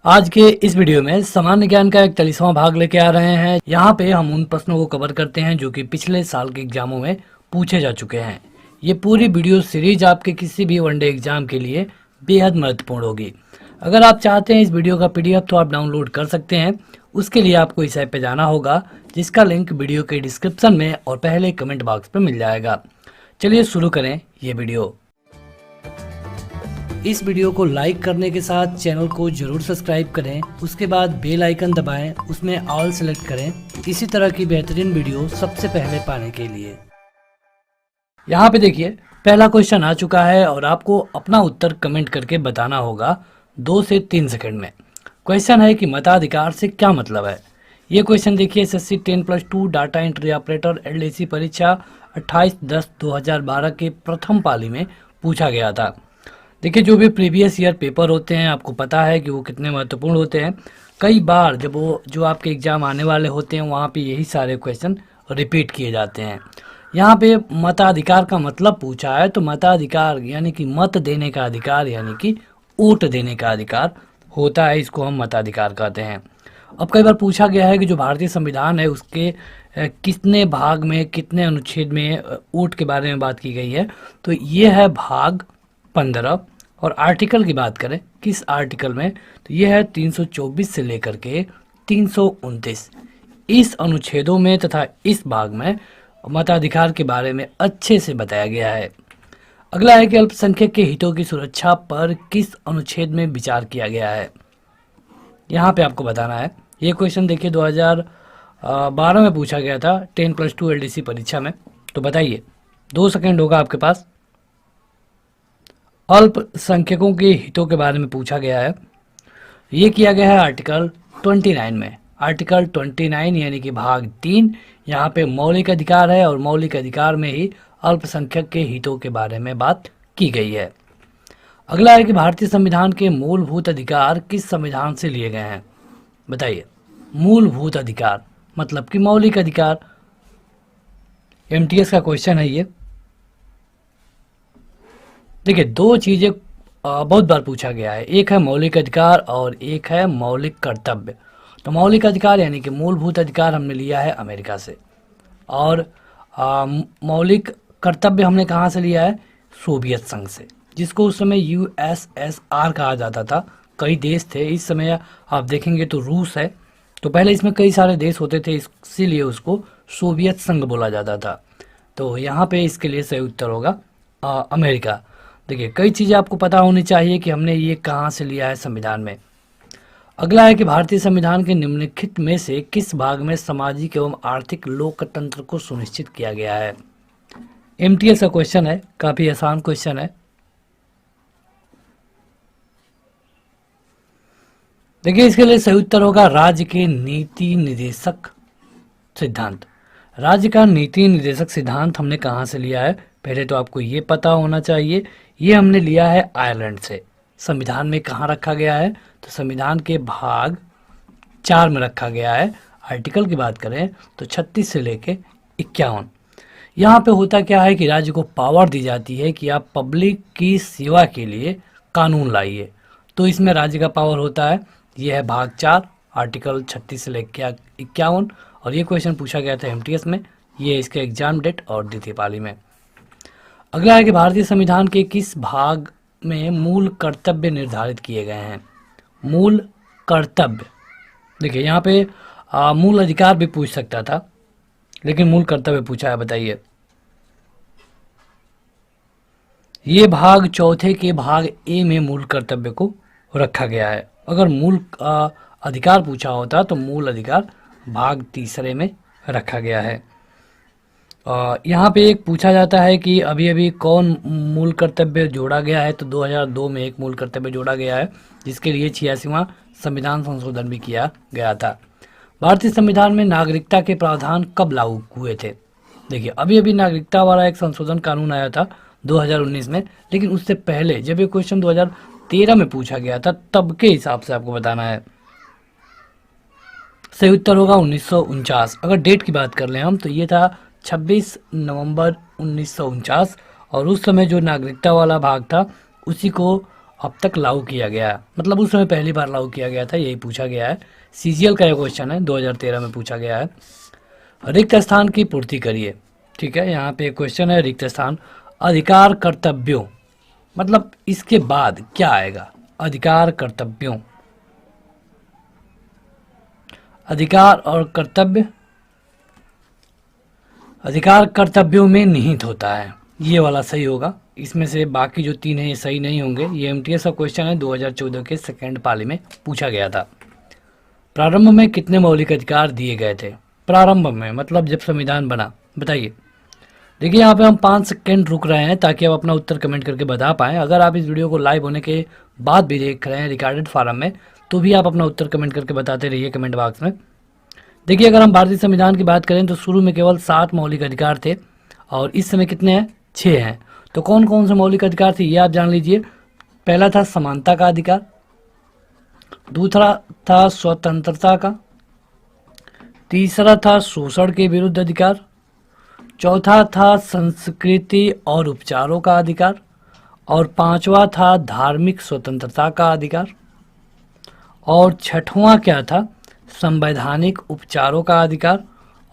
आज के इस वीडियो में सामान्य ज्ञान का 41वां भाग लेके आ रहे हैं। यहाँ पे हम उन प्रश्नों को कवर करते हैं जो कि पिछले साल के एग्जामों में पूछे जा चुके हैं। ये पूरी वीडियो सीरीज आपके किसी भी वनडे एग्जाम के लिए बेहद महत्वपूर्ण होगी। अगर आप चाहते हैं इस वीडियो का PDF तो आप डाउनलोड कर सकते हैं। उसके लिए आपको इस ऐप पे जाना होगा, जिसका लिंक वीडियो के डिस्क्रिप्शन में और पहले कमेंट बॉक्स पे मिल जाएगा। चलिए शुरू करें ये वीडियो। इस वीडियो को लाइक करने के साथ चैनल को जरूर सब्सक्राइब करें। उसके बाद बेल आइकन दबाएं, उसमें ऑल सेलेक्ट करें इसी तरह की बेहतरीन वीडियो सबसे पहले पाने के लिए। यहाँ पे देखिए, पहला क्वेश्चन आ चुका है और आपको अपना उत्तर कमेंट करके बताना होगा 2 से 3 सेकंड में। क्वेश्चन है कि मताधिकार से क्या मतलब है। ये क्वेश्चन देखिए SSC 10+2 data entry operator LDC परीक्षा 28/10/2012 के प्रथम पाली में पूछा गया था। देखिए, जो भी प्रीवियस ईयर पेपर होते हैं आपको पता है कि वो कितने महत्वपूर्ण होते हैं। कई बार जब वो जो आपके एग्ज़ाम आने वाले होते हैं वहाँ पे यही सारे क्वेश्चन रिपीट किए जाते हैं। यहाँ पे मताधिकार का मतलब पूछा है, तो मताधिकार यानी कि मत देने का अधिकार, यानी कि वोट देने का अधिकार होता है, इसको हम मताधिकार कहते हैं। अब कई बार पूछा गया है कि जो भारतीय संविधान है उसके कितने भाग में, कितने अनुच्छेद में वोट के बारे में बात की गई है, तो ये है भाग 15। और आर्टिकल की बात करें किस आर्टिकल में, तो यह है 324 से लेकर के 329। इस अनुच्छेदों में तथा इस भाग में मताधिकार के बारे में अच्छे से बताया गया है। अगला है कि अल्पसंख्यक के हितों की सुरक्षा पर किस अनुच्छेद में विचार किया गया है। यहाँ पे आपको बताना है। ये क्वेश्चन देखिए 2012 में पूछा गया था 10+2 LDC परीक्षा में। तो बताइए, 2 सेकंड होगा आपके पास। अल्पसंख्यकों के हितों के बारे में पूछा गया है। ये किया गया है आर्टिकल 29 में। आर्टिकल 29 यानी कि भाग 3, यहाँ पे मौलिक अधिकार है और मौलिक अधिकार में ही अल्पसंख्यक के हितों के बारे में बात की गई है। अगला है कि भारतीय संविधान के मूलभूत अधिकार किस संविधान से लिए गए हैं। बताइए, मूलभूत अधिकार मतलब कि मौलिक अधिकार। MTS का क्वेश्चन है ये। देखिए, 2 चीज़ें बहुत बार पूछा गया है, एक है मौलिक अधिकार और एक है मौलिक कर्तव्य। तो मौलिक अधिकार यानी कि मूलभूत अधिकार हमने लिया है अमेरिका से, और मौलिक कर्तव्य हमने कहाँ से लिया है, सोवियत संघ से, जिसको उस समय USSR कहा जाता था। कई देश थे, इस समय आप देखेंगे तो रूस है। तो पहले इसमें कई सारे देश होते थे, इसीलिए उसको सोवियत संघ बोला जाता था। तो यहाँ पे इसके लिए सही उत्तर होगा अमेरिका। देखिए, कई चीज़ें आपको पता होनी चाहिए कि हमने ये कहाँ से लिया है संविधान में। अगला है कि भारतीय संविधान के निम्नलिखित में से किस भाग में सामाजिक एवं आर्थिक लोकतंत्र को सुनिश्चित किया गया है। MTS का क्वेश्चन है, काफ़ी आसान क्वेश्चन है। देखिए, इसके लिए सही उत्तर होगा राज्य के नीति निर्देशक सिद्धांत। राज्य का नीति निर्देशक सिद्धांत हमने कहाँ से लिया है, पहले तो आपको ये पता होना चाहिए। ये हमने लिया है आयरलैंड से। संविधान में कहाँ रखा गया है, तो संविधान के भाग 4 में रखा गया है। आर्टिकल की बात करें तो 36 से लेके 51। यहाँ पे होता क्या है कि राज्य को पावर दी जाती है कि आप पब्लिक की सेवा के लिए कानून लाइए, तो इसमें राज्य का पावर होता है। यह है भाग 4, आर्टिकल 36 से लेकर 51। और ये क्वेश्चन पूछा गया था MTS में। ये इसके एग्जाम डेट और द्वितीय पाली में। अगला है कि भारतीय संविधान के किस भाग में मूल कर्तव्य निर्धारित किए गए हैं। मूल कर्तव्य, देखिए यहाँ पे मूल अधिकार भी पूछ सकता था, लेकिन मूल कर्तव्य पूछा है। बताइए, ये भाग 4 के भाग A में मूल कर्तव्य को रखा गया है। अगर मूल अधिकार पूछा होता तो मूल अधिकार भाग 3 में रखा गया है। यहाँ पे एक पूछा जाता है कि अभी अभी कौन मूल कर्तव्य जोड़ा गया है, तो 2002 में एक मूल कर्तव्य जोड़ा गया है, जिसके लिए 86वां संविधान संशोधन भी किया गया था। भारतीय संविधान में नागरिकता के प्रावधान कब लागू हुए थे। देखिए, अभी अभी नागरिकता वाला एक संशोधन कानून आया था 2019 में, लेकिन उससे पहले जब ये क्वेश्चन 2013 में पूछा गया था तब के हिसाब से आपको बताना है। सही उत्तर होगा 1949। अगर डेट की बात कर लें हम, तो ये था 26 नवंबर 1949। और उस समय जो नागरिकता वाला भाग था उसी को अब तक लागू किया गया है, मतलब उस समय पहली बार लागू किया गया था, यही पूछा गया है। सीजीएल का यह क्वेश्चन है, 2013 में पूछा गया है। रिक्त स्थान की पूर्ति करिए। ठीक है, यहाँ पे एक क्वेश्चन है, रिक्त स्थान अधिकार कर्तव्यों, मतलब इसके बाद क्या आएगा? अधिकार कर्तव्यों, अधिकार और कर्तव्य, अधिकार कर्तव्यों में निहित होता है, ये वाला सही होगा। इसमें से बाकी जो 3 हैं ये सही नहीं होंगे। ये एमटीएस का क्वेश्चन है, 2014 के सेकेंड पाली में पूछा गया था। प्रारंभ में कितने मौलिक अधिकार दिए गए थे? प्रारंभ में मतलब जब संविधान बना, बताइए। देखिए यहाँ पे हम 5 सेकेंड रुक रहे हैं ताकि आप अपना उत्तर कमेंट करके बता पाएँ। अगर आप इस वीडियो को लाइव होने के बाद भी देख रहे हैं रिकॉर्डेड फॉर्म में, तो भी आप अपना उत्तर कमेंट करके बताते रहिए कमेंट बॉक्स में। देखिए अगर हम भारतीय संविधान की बात करें तो शुरू में केवल 7 मौलिक अधिकार थे और इस समय कितने हैं? 6 हैं। तो कौन कौन से मौलिक अधिकार थे ये आप जान लीजिए। पहला था समानता का अधिकार, दूसरा था स्वतंत्रता का, तीसरा था शोषण के विरुद्ध अधिकार, चौथा था संस्कृति और उपचारों का अधिकार, और 5वां था धार्मिक स्वतंत्रता का अधिकार, और 6वां क्या था? संवैधानिक उपचारों का अधिकार,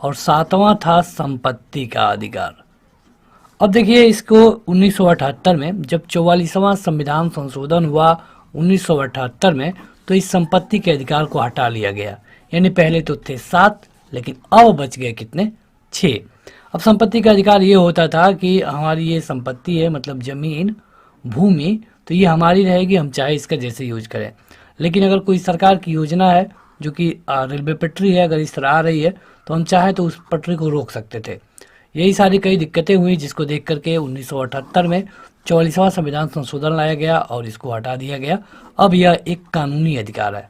और 7वां था संपत्ति का अधिकार। अब देखिए इसको 1978 में जब 44वां संविधान संशोधन हुआ 1978 में, तो इस संपत्ति के अधिकार को हटा लिया गया। यानी पहले तो थे 7 लेकिन अब बच गए कितने? 6। अब संपत्ति का अधिकार ये होता था कि हमारी ये संपत्ति है, मतलब जमीन भूमि, तो ये हमारी रहेगी, हम चाहे इसका जैसे यूज करें। लेकिन अगर कोई सरकार की योजना है जो कि रेलवे पटरी है, अगर इस तरह आ रही है तो हम चाहे तो उस पटरी को रोक सकते थे। यही सारी कई दिक्कतें हुई जिसको देख करके 1978 में 44वां संविधान संशोधन लाया गया और इसको हटा दिया गया। अब यह एक कानूनी अधिकार है,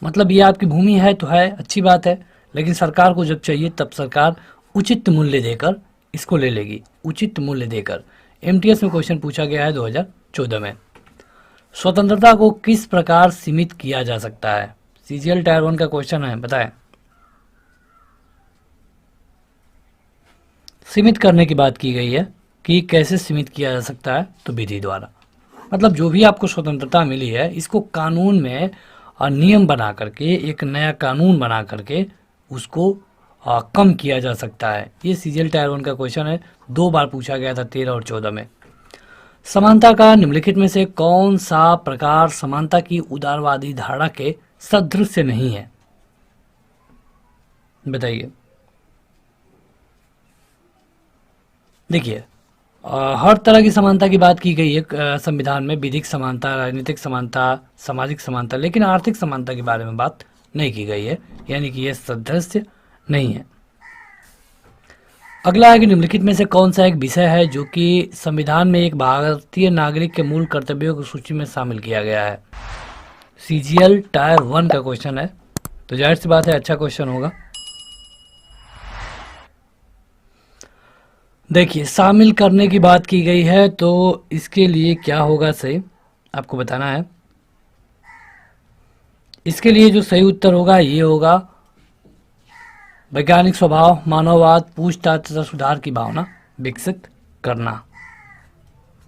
मतलब ये आपकी भूमि है तो है, अच्छी बात है, लेकिन सरकार को जब चाहिए तब सरकार उचित मूल्य देकर इसको ले लेगी, उचित मूल्य देकर। एमटीएस में क्वेश्चन पूछा गया है 2014 में। स्वतंत्रता को किस प्रकार सीमित किया जा सकता है? सीजीएल टायर 1 का क्वेश्चन है, बताएं। सीमित करने की बात की गई है कि कैसे सीमित किया जा सकता है, तो विधि द्वारा। मतलब जो भी आपको स्वतंत्रता मिली है इसको कानून में नियम बना करके, एक नया कानून बना करके उसको कम किया जा सकता है। ये सीजीएल टायर 1 का क्वेश्चन है, 2 बार पूछा गया था 13 और 14 में। समानता का निम्नलिखित में से कौन सा प्रकार समानता की उदारवादी धारणा के सदृश नहीं है? बताइए। देखिए हर तरह की समानता की बात की गई है संविधान में, विधिक समानता, राजनीतिक समानता, सामाजिक समानता, लेकिन आर्थिक समानता के बारे में बात नहीं की गई है, यानी कि यह सदृश नहीं है। अगला है कि निम्नलिखित में से कौन सा एक विषय है जो कि संविधान में एक भारतीय नागरिक के मूल कर्तव्यों की सूची में शामिल किया गया है? सीजीएल टायर 1 का क्वेश्चन है, तो जाहिर सी बात है अच्छा क्वेश्चन होगा। देखिए शामिल करने की बात की गई है तो इसके लिए क्या होगा सही, आपको बताना है। इसके लिए जो सही उत्तर होगा ये होगा वैज्ञानिक स्वभाव, मानववाद, पूछताछ तथा सुधार की भावना विकसित करना,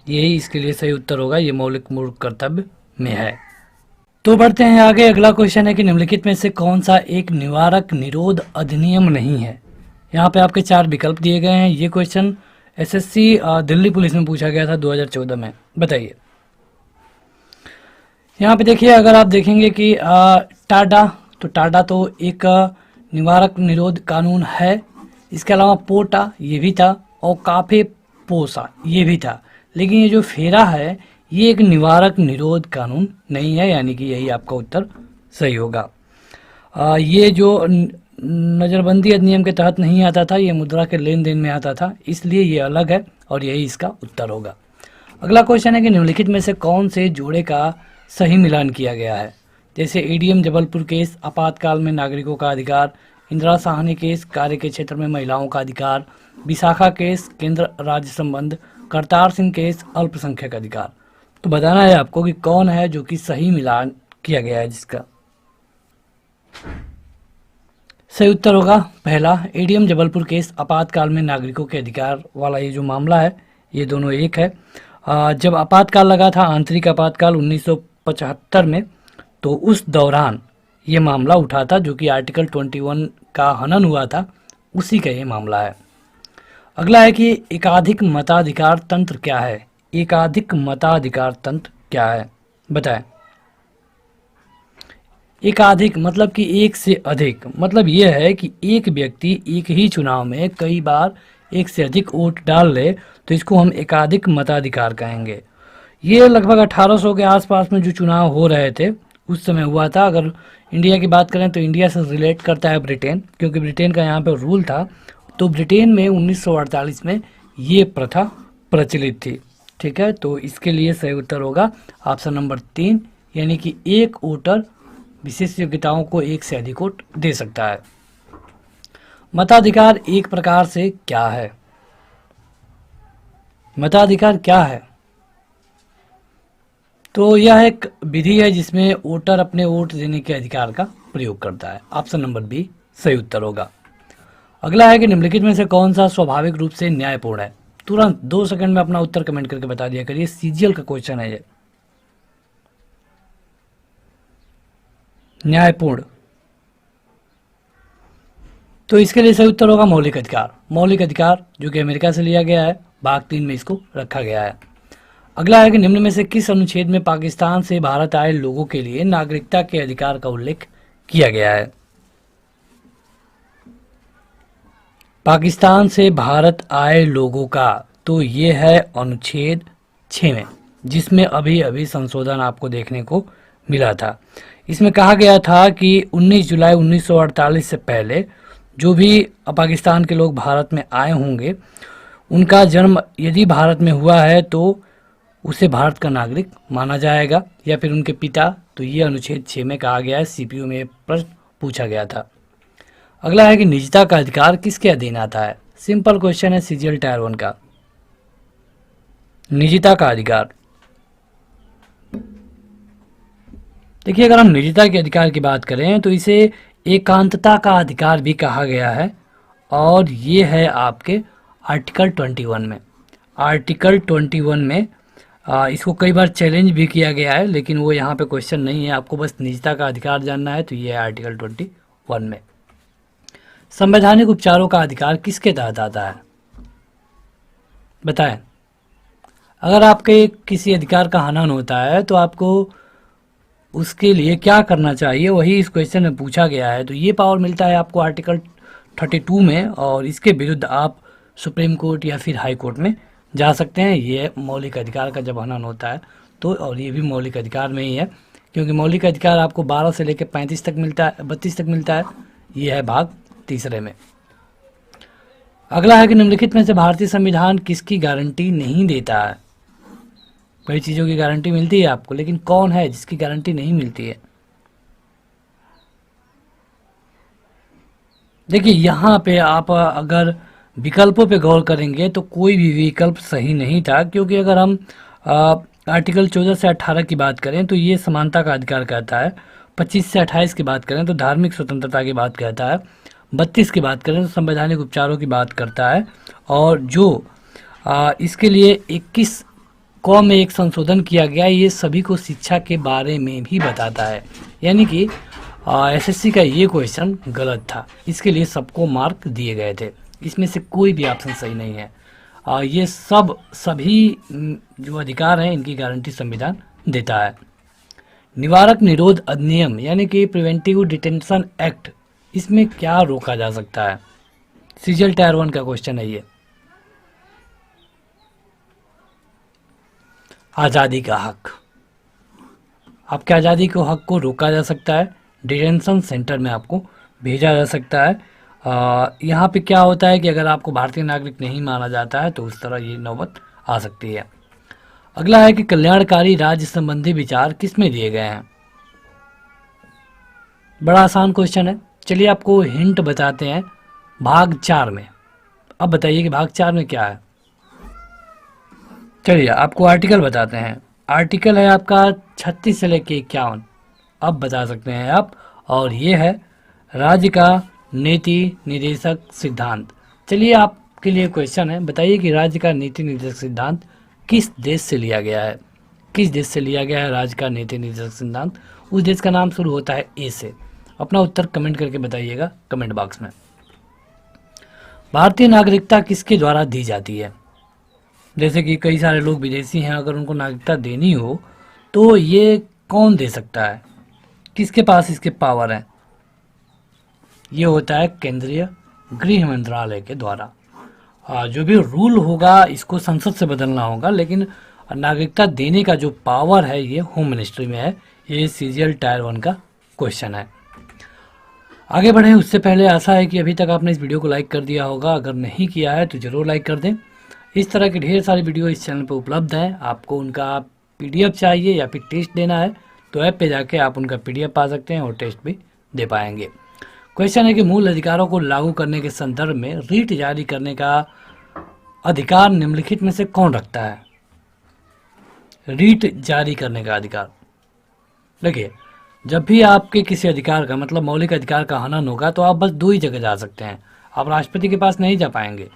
यही इसके लिए सही उत्तर होगा। ये मौलिक मूल कर्तव्य में है। तो बढ़ते हैं आगे। अगला क्वेश्चन है कि निम्नलिखित में से कौन सा एक निवारक निरोध अधिनियम नहीं है? यहाँ पे आपके 4 विकल्प दिए गए हैं। ये क्वेश्चन एसएससी दिल्ली पुलिस में पूछा गया था 2014 में, बताइए। यहाँ पे देखिए अगर आप देखेंगे कि टाडा तो एक निवारक निरोध कानून है। इसके अलावा पोटा ये भी था और काफे पोसा ये भी था, लेकिन ये जो फेरा है ये एक निवारक निरोध कानून नहीं है, यानी कि यही आपका उत्तर सही होगा। ये जो नज़रबंदी अधिनियम के तहत नहीं आता था, ये मुद्रा के लेन देन में आता था, इसलिए ये अलग है और यही इसका उत्तर होगा। अगला क्वेश्चन है कि निम्नलिखित में से कौन से जोड़े का सही मिलान किया गया है? जैसे एडीएम जबलपुर केस आपातकाल में नागरिकों का अधिकार, इंदिरा साहनी केस कार्य के क्षेत्र में महिलाओं का अधिकार, विशाखा केस केंद्र राज्य संबंध, करतार सिंह केस अल्पसंख्यक अधिकार। तो बताना है आपको कि कौन है जो कि सही मिलान किया गया है। जिसका सही उत्तर होगा पहला, एडीएम जबलपुर केस आपातकाल में नागरिकों के अधिकार वाला ये जो मामला है, ये दोनों एक है। जब आपातकाल लगा था, आंतरिक आपातकाल 1975 में, तो उस दौरान ये मामला उठा था, जो कि आर्टिकल 21 का हनन हुआ था, उसी का ये मामला है। अगला है कि एकाधिक मताधिकार तंत्र क्या है। एकाधिक मताधिकार तंत्र क्या है, बताएं। एकाधिक मतलब कि एक से अधिक, मतलब यह है कि एक व्यक्ति एक ही चुनाव में कई बार एक से अधिक वोट डाल ले, तो इसको हम एकाधिक मताधिकार कहेंगे। ये लगभग 1800 के आसपास में जो चुनाव हो रहे थे उस समय हुआ था। अगर इंडिया की बात करें तो इंडिया से रिलेट करता है ब्रिटेन, क्योंकि ब्रिटेन का यहाँ पे रूल था। तो ब्रिटेन में 1948 में ये प्रथा प्रचलित थी। ठीक है, तो इसके लिए सही उत्तर होगा ऑप्शन नंबर 3, यानी कि एक वोटर विशेष योग्यताओं को एक से अधिक वोट दे सकता है। मताधिकार एक प्रकार से क्या है। मताधिकार क्या है? तो यह एक विधि है जिसमें वोटर अपने वोट देने के अधिकार का प्रयोग करता है। ऑप्शन नंबर बी सही उत्तर होगा। अगला है कि निम्नलिखित में से कौन सा स्वाभाविक रूप से न्यायपूर्ण है। तुरंत 2 सेकंड में अपना उत्तर कमेंट करके बता दिया करिए। सीजीएल का क्वेश्चन है ये। न्यायपूर्ण, तो इसके लिए सही उत्तर होगा मौलिक अधिकार। मौलिक अधिकार जो कि अमेरिका से लिया गया है, भाग 3 में इसको रखा गया है। अगला है कि निम्न में से किस अनुच्छेद में पाकिस्तान से भारत आए लोगों के लिए नागरिकता के अधिकार का उल्लेख किया गया है। पाकिस्तान से भारत आए लोगों का, तो ये है अनुच्छेद 6 में, जिसमें अभी अभी संशोधन आपको देखने को मिला था। इसमें कहा गया था कि 19 जुलाई 1948 से पहले जो भी पाकिस्तान के लोग भारत में आए होंगे, उनका जन्म यदि भारत में हुआ है तो उसे भारत का नागरिक माना जाएगा, या फिर उनके पिता। तो ये अनुच्छेद 6 में कहा गया है। सीपीयू में प्रश्न पूछा गया था। अगला है कि निजता का अधिकार किसके अधीन आता है। सिंपल क्वेश्चन है सीजीएल टायर 1 का। निजता का अधिकार, देखिए अगर हम निजता के अधिकार की बात करें तो इसे एकांतता का अधिकार भी कहा गया है, और ये है आपके आर्टिकल 21 में। आर्टिकल 21 में इसको कई बार चैलेंज भी किया गया है, लेकिन वो यहाँ पे क्वेश्चन नहीं है। आपको बस निजता का अधिकार जानना है, तो ये है आर्टिकल 21 में। संवैधानिक उपचारों का अधिकार किसके तहत आता है, बताएं। अगर आपके किसी अधिकार का हनन होता है तो आपको उसके लिए क्या करना चाहिए, वही इस क्वेश्चन में पूछा गया है। तो ये पावर मिलता है आपको आर्टिकल 32 में, और इसके विरुद्ध आप सुप्रीम कोर्ट या फिर हाई कोर्ट में जा सकते हैं। ये मौलिक अधिकार का जब हनन होता है तो, और ये भी मौलिक अधिकार में ही है, क्योंकि मौलिक अधिकार आपको 12 से लेकर 35 तक मिलता है, 32 तक मिलता है। ये है भाग 3 में। अगला है कि निम्नलिखित में से भारतीय संविधान किसकी गारंटी नहीं देता है। कई चीज़ों की गारंटी मिलती है आपको, लेकिन कौन है जिसकी गारंटी नहीं मिलती है। देखिए यहाँ पे आप अगर विकल्पों पे गौर करेंगे तो कोई भी विकल्प सही नहीं था, क्योंकि अगर हम आर्टिकल 14 से 18 की बात करें तो ये समानता का अधिकार कहता है। 25 से 28 की बात करें तो धार्मिक स्वतंत्रता की बात कहता है। 32 की बात करें तो संवैधानिक उपचारों की बात करता है। और जो इसके लिए 21 क में एक संशोधन किया गया, ये सभी को शिक्षा के बारे में भी बताता है। यानी कि एसएससी का ये क्वेश्चन गलत था, इसके लिए सबको मार्क दिए गए थे। इसमें से कोई भी ऑप्शन सही नहीं है। ये सभी जो अधिकार हैं इनकी गारंटी संविधान देता है। निवारक निरोध अधिनियम यानी कि प्रिवेंटिव डिटेंशन एक्ट, इसमें क्या रोका जा सकता है। सीजीएल टायर 1 का क्वेश्चन है ये। आज़ादी का हक, आपके आज़ादी के हक को रोका जा सकता है। डिटेंशन सेंटर में आपको भेजा जा सकता है। यहाँ पे क्या होता है कि अगर आपको भारतीय नागरिक नहीं माना जाता है तो उस तरह ये नौबत आ सकती है। अगला है कि कल्याणकारी राज्य संबंधी विचार किस में दिए गए हैं। बड़ा आसान क्वेश्चन है। चलिए आपको हिंट बताते हैं, भाग 4 में। अब बताइए कि भाग 4 में क्या है। चलिए आपको आर्टिकल बताते हैं। आर्टिकल है आपका 36 से लेके 51, अब बता सकते हैं आप। और ये है राज्य का नीति निर्देशक सिद्धांत। चलिए आपके लिए क्वेश्चन है, बताइए कि राज्य का नीति निर्देशक सिद्धांत किस देश से लिया गया है? किस देश से लिया गया है राज्य का नीति निर्देशक सिद्धांत? उस देश का नाम शुरू होता है ए से। अपना उत्तर कमेंट करके बताइएगा कमेंट बॉक्स में। भारतीय नागरिकता किसके द्वारा दी जाती है? जैसे कि कई सारे लोग विदेशी हैं, अगर उनको नागरिकता देनी हो तो ये कौन दे सकता है? किसके पास इसके पावर है? ये होता है केंद्रीय गृह मंत्रालय के द्वारा। जो भी रूल होगा इसको संसद से बदलना होगा, लेकिन नागरिकता देने का जो पावर है ये होम मिनिस्ट्री में है। ये सीजीएल टायर 1 का क्वेश्चन है। आगे बढ़ें उससे पहले आशा है कि अभी तक आपने इस वीडियो को लाइक कर दिया होगा। अगर नहीं किया है तो ज़रूर लाइक कर दें। इस तरह की ढेर सारी वीडियो इस चैनल पर उपलब्ध हैं। आपको उनका पीडीएफ चाहिए या फिर टेस्ट देना है तो ऐप पे जाके आप उनका पीडीएफ पा सकते हैं और टेस्ट भी दे पाएंगे। क्वेश्चन है कि मूल अधिकारों को लागू करने के संदर्भ में रीट जारी करने का अधिकार निम्नलिखित में से कौन रखता है? रीट जारी करने का अधिकार। देखिए, जब भी आपके किसी अधिकार का मतलब मौलिक अधिकार का हनन होगा तो आप बस 2 ही जगह जा सकते हैं। आप राष्ट्रपति के पास नहीं जा पाएंगे,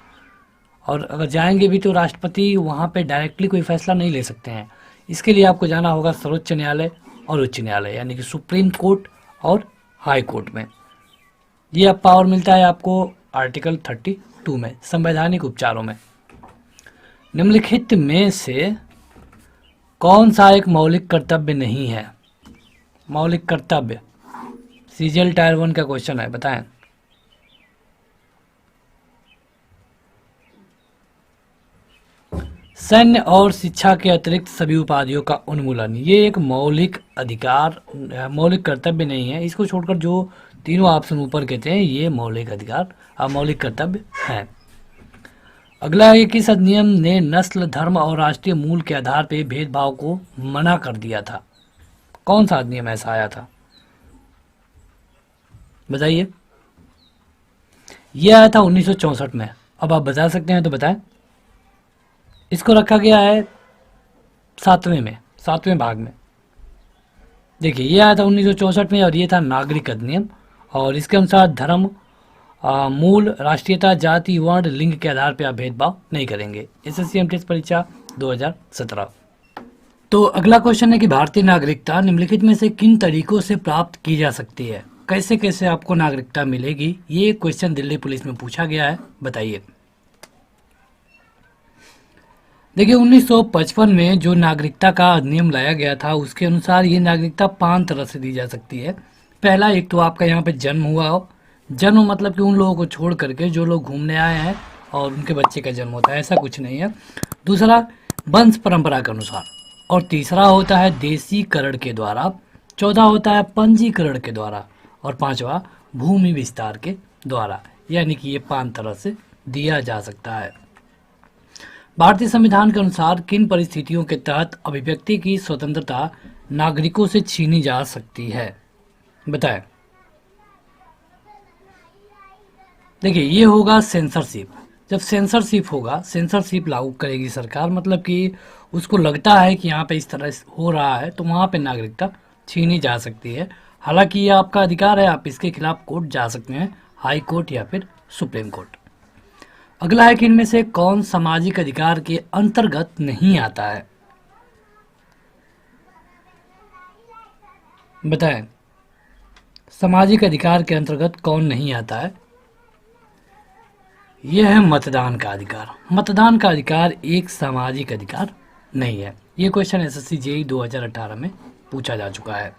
और अगर जाएंगे भी तो राष्ट्रपति वहाँ पे डायरेक्टली कोई फैसला नहीं ले सकते हैं। इसके लिए आपको जाना होगा सर्वोच्च न्यायालय और उच्च न्यायालय, यानी कि सुप्रीम कोर्ट और हाई कोर्ट में। ये अब पावर मिलता है आपको आर्टिकल 32 में, संवैधानिक उपचारों में। निम्नलिखित में से कौन सा एक मौलिक कर्तव्य नहीं है? मौलिक कर्तव्य, सीजीएल टायर 1 का क्वेश्चन है, बताएं। सैन्य और शिक्षा के अतिरिक्त सभी उपाधियों का उन्मूलन, ये एक मौलिक अधिकार, मौलिक कर्तव्य नहीं है। इसको छोड़कर जो तीनों ऑप्शन ऊपर कहते हैं ये मौलिक अधिकार मौलिक कर्तव्य है। अगला है, किस अधिनियम ने नस्ल, धर्म और राष्ट्रीय मूल के आधार पर भेदभाव को मना कर दिया था? कौन सा अधिनियम ऐसा आया था, बताइए। यह आया था 1964 में। अब आप बता सकते हैं तो बताएं। इसको रखा गया है 7वें भाग में। देखिए, ये आया था 1964 में और ये था नागरिक अधिनियम, और इसके अनुसार धर्म, मूल, राष्ट्रीयता, जाति, वर्ण, लिंग के आधार पर आप भेदभाव नहीं करेंगे। एसएससी एमटीएस परीक्षा 2017। तो अगला क्वेश्चन है कि भारतीय नागरिकता निम्नलिखित में से किन तरीकों से प्राप्त की जा सकती है? कैसे कैसे आपको नागरिकता मिलेगी? ये क्वेश्चन दिल्ली पुलिस में पूछा गया है, बताइए। देखिए, 1955 में जो नागरिकता का अधिनियम लाया गया था उसके अनुसार ये नागरिकता 5 तरह से दी जा सकती है। पहला, एक तो आपका यहाँ पे जन्म हुआ हो। जन्म मतलब कि उन लोगों को छोड़ करके जो लोग घूमने आए हैं और उनके बच्चे का जन्म होता है, ऐसा कुछ नहीं है। दूसरा, वंश परंपरा के अनुसार, और तीसरा होता है देशीकरण के द्वारा, चौथा होता है पंजीकरण के द्वारा, और पांचवा भूमि विस्तार के द्वारा। यानी कि ये 5 तरह से दिया जा सकता है। भारतीय संविधान के अनुसार किन परिस्थितियों के तहत अभिव्यक्ति की स्वतंत्रता नागरिकों से छीनी जा सकती है, बताएं। देखिए, ये होगा सेंसरशिप। जब सेंसरशिप होगा, सेंसरशिप लागू करेगी सरकार, मतलब कि उसको लगता है कि यहाँ पे इस तरह हो रहा है तो वहाँ पे नागरिकता छीनी जा सकती है। हालांकि ये आपका अधिकार है, आप इसके खिलाफ कोर्ट जा सकते हैं, हाई कोर्ट या फिर सुप्रीम कोर्ट। अगला है कि इनमें से कौन सामाजिक अधिकार के अंतर्गत नहीं आता है, बताएं। सामाजिक अधिकार के अंतर्गत कौन नहीं आता है? यह है मतदान का अधिकार। मतदान का अधिकार एक सामाजिक अधिकार नहीं है। ये क्वेश्चन एसएससी जेईई 2018 में पूछा जा चुका है।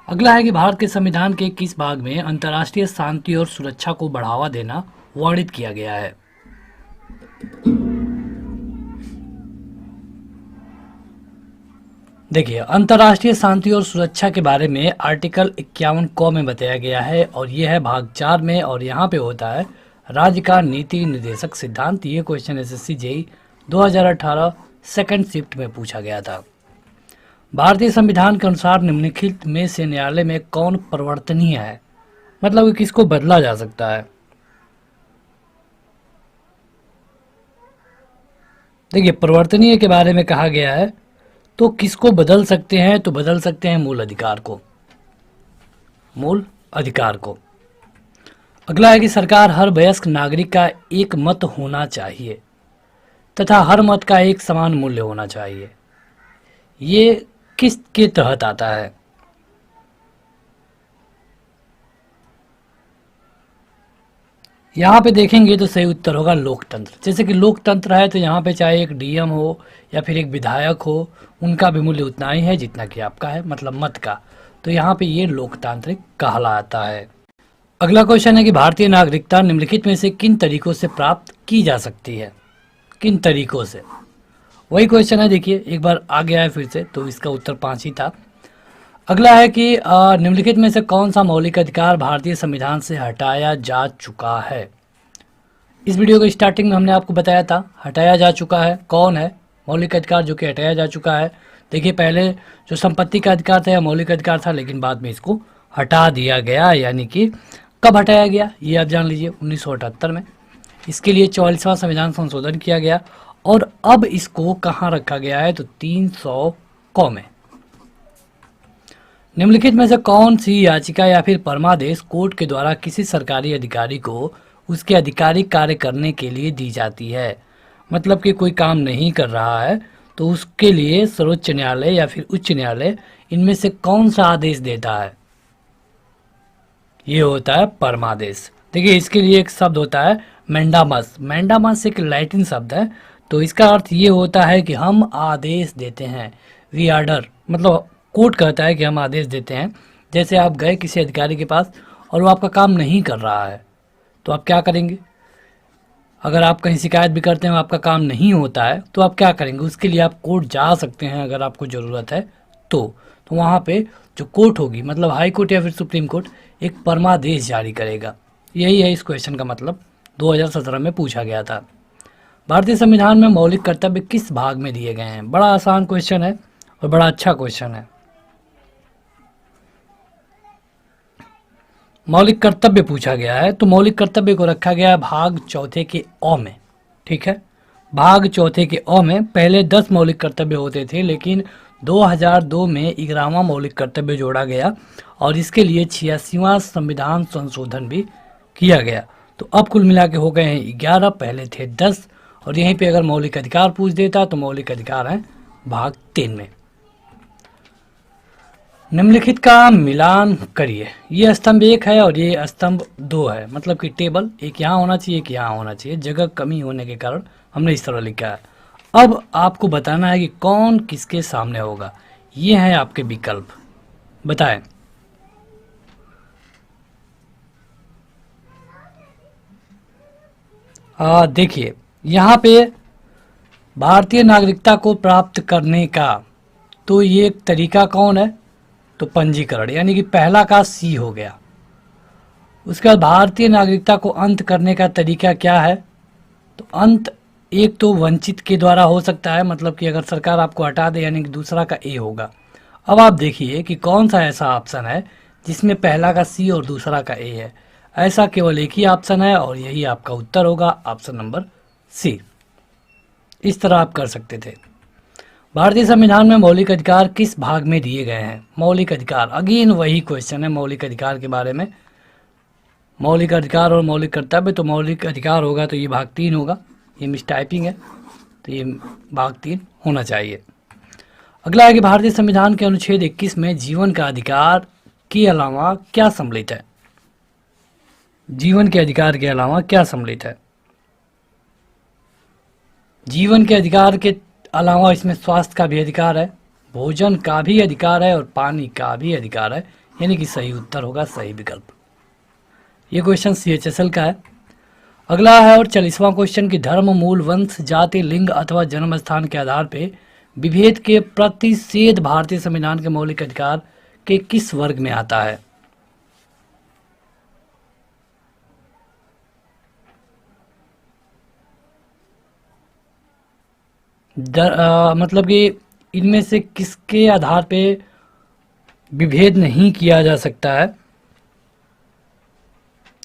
अगला है कि भारत के संविधान के किस भाग में अंतर्राष्ट्रीय शांति और सुरक्षा को बढ़ावा देना वर्णित किया गया है? देखिए, अंतर्राष्ट्रीय शांति और सुरक्षा के बारे में आर्टिकल 51 क में बताया गया है, और यह है भाग 4 में, और यहाँ पे होता है राज्य का नीति निर्देशक सिद्धांत। ये question SSC JEE 2018 second shift में पूछा गया था। भारतीय संविधान के अनुसार निम्नलिखित में से न्यायालय में कौन परिवर्तनीय है, मतलब कि किसको बदला जा सकता है? देखिए, परिवर्तनीय के बारे में कहा गया है तो किसको बदल सकते हैं, तो बदल सकते हैं मूल अधिकार को, मूल अधिकार को। अगला है कि सरकार हर वयस्क नागरिक का एक मत होना चाहिए। तथा हर मत का एक समान मूल्य होना चाहिए। ये किस के तहत आता है? यहाँ पे देखेंगे तो सही उत्तर होगा लोकतंत्र। जैसे कि लोकतंत्र है तो यहाँ पे चाहे एक डीएम हो या फिर एक विधायक हो, उनका भी मूल्य उतना ही है जितना कि आपका है, मतलब मत का। तो यहाँ पे ये लोकतांत्रिक कहलाता है। अगला क्वेश्चन है कि भारतीय नागरिकता निम्नलिखित में से किन तरीकों से प्राप्त की जा सकती है? किन तरीकों से? वही क्वेश्चन है, देखिए एक बार आ गया है फिर से, तो इसका उत्तर 5 ही था। अगला है कि निम्नलिखित में से कौन सा मौलिक अधिकार भारतीय संविधान से हटाया जा चुका है? इस वीडियो के स्टार्टिंग में हमने आपको बताया था हटाया जा चुका है। कौन है मौलिक अधिकार जो कि हटाया जा चुका है? देखिए पहले जो संपत्ति का अधिकार था यह मौलिक अधिकार था, लेकिन बाद में इसको हटा दिया गया। यानी कि कब हटाया गया ये आप जान लीजिए, 1978 में। इसके लिए 44वां संविधान संशोधन किया गया और अब इसको कहाँ रखा गया है? तो 300 क में। निम्नलिखित में से कौन सी याचिका या फिर परमादेश कोर्ट के द्वारा किसी सरकारी अधिकारी को उसके आधिकारिक कार्य करने के लिए दी जाती है? मतलब कि कोई काम नहीं कर रहा है तो उसके लिए सर्वोच्च न्यायालय या फिर उच्च न्यायालय इनमें से कौन सा आदेश देता है? ये होता है परमादेश। देखिए इसके लिए एक शब्द होता है मैंडामस। मैंडामस एक लैटिन शब्द है, तो इसका अर्थ ये होता है कि हम आदेश देते हैं। वी आर्डर, मतलब कोर्ट कहता है कि हम आदेश देते हैं। जैसे आप गए किसी अधिकारी के पास और वो आपका काम नहीं कर रहा है तो आप क्या करेंगे? अगर आप कहीं शिकायत भी करते हैं आपका काम नहीं होता है तो आप क्या करेंगे? उसके लिए आप कोर्ट जा सकते हैं अगर आपको ज़रूरत है तो वहाँ पे जो कोर्ट होगी, मतलब हाई कोर्ट या फिर सुप्रीम कोर्ट, एक परमादेश जारी करेगा। यही है इस क्वेश्चन का मतलब, 2017 में पूछा गया था। भारतीय संविधान में मौलिक कर्तव्य किस भाग में दिए गए हैं? बड़ा आसान क्वेश्चन है और बड़ा अच्छा क्वेश्चन है। मौलिक कर्तव्य पूछा गया है तो मौलिक कर्तव्य को रखा गया है भाग चौथे के अ में। ठीक है, भाग चौथे के अ में पहले 10 मौलिक कर्तव्य होते थे, लेकिन 2002 में 11वां मौलिक कर्तव्य जोड़ा गया और इसके लिए 86वां संविधान संशोधन भी किया गया। तो अब कुल मिला के हो गए हैं 11, पहले थे 10। और यहीं पे अगर मौलिक अधिकार पूछ देता तो मौलिक अधिकार है भाग 3 में। निम्नलिखित का मिलान करिए। ये स्तंभ 1 है और ये स्तंभ 2 है, मतलब कि टेबल एक यहाँ होना चाहिए, एक यहाँ होना चाहिए। जगह कमी होने के कारण हमने इस तरह लिखा है। अब आपको बताना है कि कौन किसके सामने होगा। ये हैं आपके विकल्प, बताएं। देखिए यहाँ पे भारतीय नागरिकता को प्राप्त करने का तो ये तरीका कौन है? तो पंजीकरण, यानी कि पहला का सी हो गया। उसके बाद भारतीय नागरिकता को अंत करने का तरीका क्या है? तो अंत एक तो वंचित के द्वारा हो सकता है, मतलब कि अगर सरकार आपको हटा दे, यानी कि दूसरा का ए होगा। अब आप देखिए कि कौन सा ऐसा ऑप्शन है जिसमें पहला का सी और दूसरा का ए है। ऐसा केवल एक ही ऑप्शन है और यही आपका उत्तर होगा, ऑप्शन नंबर सी। इस तरह आप कर सकते थे। भारतीय संविधान में मौलिक अधिकार किस भाग में दिए गए हैं? मौलिक अधिकार, अगेन वही क्वेश्चन है मौलिक अधिकार के बारे में। मौलिक अधिकार और मौलिक कर्तव्य, तो मौलिक अधिकार होगा तो ये भाग 3 होगा। ये मिस टाइपिंग है तो ये भाग 3 होना चाहिए। अगला है कि भारतीय संविधान के अनुच्छेद 21 में जीवन का अधिकार के अलावा क्या सम्मिलित है? जीवन के अधिकार के अलावा क्या सम्मिलित है? जीवन के अधिकार के अलावा इसमें स्वास्थ्य का भी अधिकार है, भोजन का भी अधिकार है और पानी का भी अधिकार है, यानी कि सही उत्तर होगा सही विकल्प। ये क्वेश्चन CHSL का है। अगला है और 40वां क्वेश्चन कि धर्म, मूल, वंश, जाति, लिंग अथवा जन्म स्थान के आधार पे विभेद के प्रतिषेध भारतीय संविधान के मौलिक अधिकार के किस वर्ग में आता है? मतलब कि इनमें से किसके आधार पे विभेद नहीं किया जा सकता है?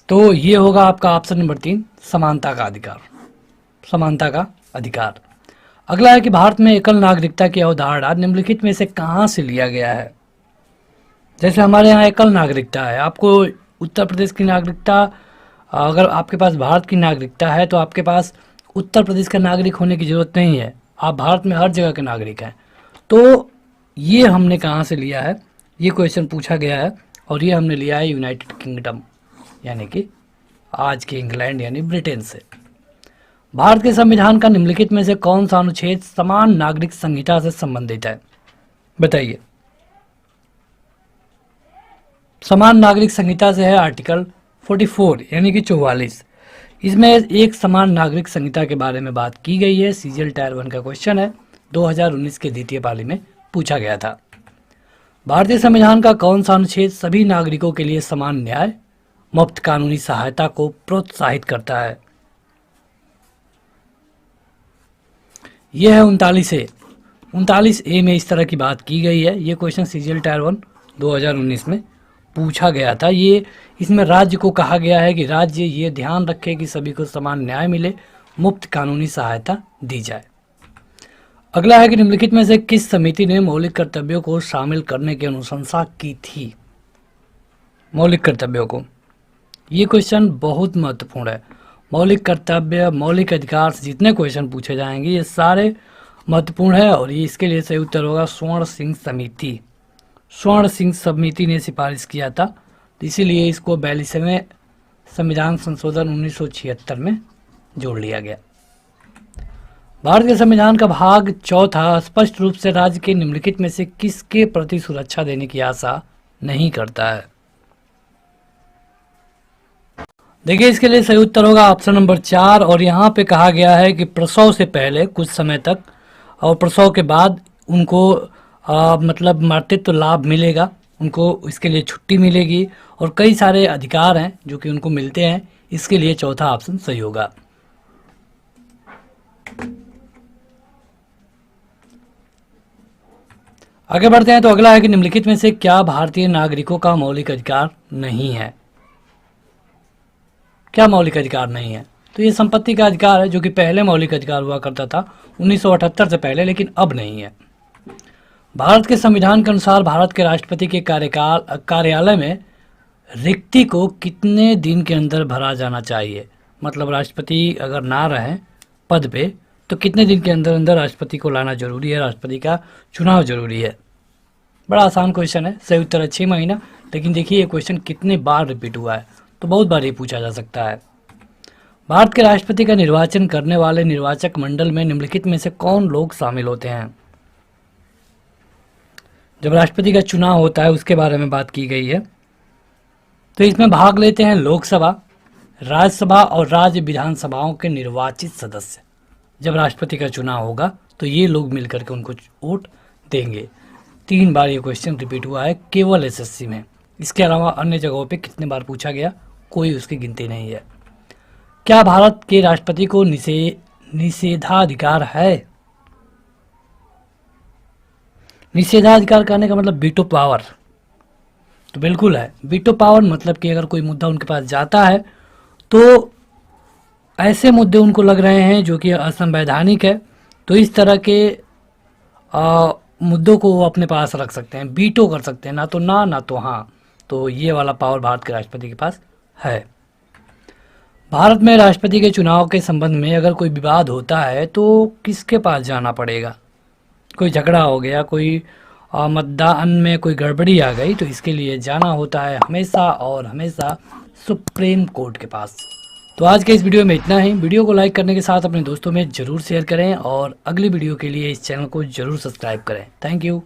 तो ये होगा आपका ऑप्शन नंबर 3, समानता का अधिकार। समानता का अधिकार। अगला है कि भारत में एकल नागरिकता की अवधारणा निम्नलिखित में से कहाँ से लिया गया है? जैसे हमारे यहाँ एकल नागरिकता है, आपको उत्तर प्रदेश की नागरिकता, अगर आपके पास भारत की नागरिकता है तो आपके पास उत्तर प्रदेश का नागरिक होने की ज़रूरत नहीं है, आप भारत में हर जगह के नागरिक हैं। तो ये हमने कहाँ से लिया है, ये क्वेश्चन पूछा गया है और ये हमने लिया है यूनाइटेड किंगडम यानी कि आज के इंग्लैंड यानी ब्रिटेन से। भारत के संविधान का निम्नलिखित में से कौन सा अनुच्छेद समान नागरिक संहिता से संबंधित है, बताइए। समान नागरिक संहिता से है आर्टिकल 44 यानी कि 44। इसमें एक समान नागरिक संहिता के बारे में बात की गई है। सीजीएल टायर 1 का क्वेश्चन है, 2019 के द्वितीय पाली में पूछा गया था। भारतीय संविधान का कौन सा अनुच्छेद सभी नागरिकों के लिए समान न्याय, मुफ्त कानूनी सहायता को प्रोत्साहित करता है? यह है 39A। 39A में इस तरह की बात की गई है। ये क्वेश्चन सीजीएल टायर 1 2019 में पूछा गया था। ये इसमें राज्य को कहा गया है कि राज्य ये ध्यान रखे कि सभी को समान न्याय मिले, मुफ्त कानूनी सहायता दी जाए। अगला है कि निम्नलिखित में से किस समिति ने मौलिक कर्तव्यों को शामिल करने की अनुशंसा की थी? मौलिक कर्तव्यों को, ये क्वेश्चन बहुत महत्वपूर्ण है। मौलिक कर्तव्य, मौलिक अधिकार से जितने क्वेश्चन पूछे जाएंगे ये सारे महत्वपूर्ण है और ये इसके लिए सही उत्तर होगा स्वर्ण सिंह समिति। स्वर्ण सिंह समिति ने सिफारिश किया था, तो इसीलिए इसको 42वें संविधान संशोधन 1976 में जोड़ लिया गया। भारत के संविधान का भाग 4 स्पष्ट रूप से राज्य के निम्नलिखित में से किसके प्रति सुरक्षा देने की आशा नहीं करता है? देखिए, इसके लिए सही उत्तर होगा ऑप्शन नंबर 4। और यहाँ पे कहा गया है कि प्रसव से पहले कुछ समय तक और प्रसव के बाद उनको मतलब मातृत्व लाभ मिलेगा, उनको इसके लिए छुट्टी मिलेगी और कई सारे अधिकार हैं जो कि उनको मिलते हैं। इसके लिए चौथा ऑप्शन सही होगा। आगे बढ़ते हैं तो अगला है कि निम्नलिखित में से क्या भारतीय नागरिकों का मौलिक अधिकार नहीं है? क्या मौलिक अधिकार नहीं है? तो ये संपत्ति का अधिकार है जो कि पहले मौलिक अधिकार हुआ करता था 1978 से पहले, लेकिन अब नहीं है। भारत के संविधान के अनुसार भारत के राष्ट्रपति के कार्यालय में रिक्ति को कितने दिन के अंदर भरा जाना चाहिए? मतलब राष्ट्रपति अगर ना रहें पद पे तो कितने दिन के अंदर अंदर राष्ट्रपति को लाना जरूरी है, राष्ट्रपति का चुनाव जरूरी है? बड़ा आसान क्वेश्चन है, सही उत्तर है 6 महीना। लेकिन देखिए ये क्वेश्चन कितने बार रिपीट हुआ है, तो बहुत बार ये पूछा जा सकता है। भारत के राष्ट्रपति का निर्वाचन करने वाले निर्वाचक मंडल में निम्नलिखित में से कौन लोग शामिल होते हैं? जब राष्ट्रपति का चुनाव होता है उसके बारे में बात की गई है। तो इसमें भाग लेते हैं लोकसभा, राज्यसभा और राज्य विधानसभाओं के निर्वाचित सदस्य। जब राष्ट्रपति का चुनाव होगा तो ये लोग मिलकर के उनको वोट देंगे। 3 बार ये क्वेश्चन रिपीट हुआ है केवल एसएससी में। इसके अलावा अन्य जगहों पे कितने बार पूछा गया कोई उसकी गिनती नहीं है। क्या भारत के राष्ट्रपति को निषेधाधिकार है? निषेधाधिकार करने का मतलब वीटो पावर, तो बिल्कुल है। वीटो पावर मतलब कि अगर कोई मुद्दा उनके पास जाता है तो ऐसे मुद्दे उनको लग रहे हैं जो कि असंवैधानिक है, तो इस तरह के मुद्दों को वो अपने पास रख सकते हैं, वीटो कर सकते हैं, ना तो ना ना तो हाँ। तो ये वाला पावर भारत के राष्ट्रपति के पास है। भारत में राष्ट्रपति के चुनाव के संबंध में अगर कोई विवाद होता है तो किसके पास जाना पड़ेगा? कोई झगड़ा हो गया, कोई मतदान में कोई गड़बड़ी आ गई, तो इसके लिए जाना होता है हमेशा और हमेशा सुप्रीम कोर्ट के पास। तो आज के इस वीडियो में इतना ही। वीडियो को लाइक करने के साथ अपने दोस्तों में ज़रूर शेयर करें और अगली वीडियो के लिए इस चैनल को ज़रूर सब्सक्राइब करें। Thank you.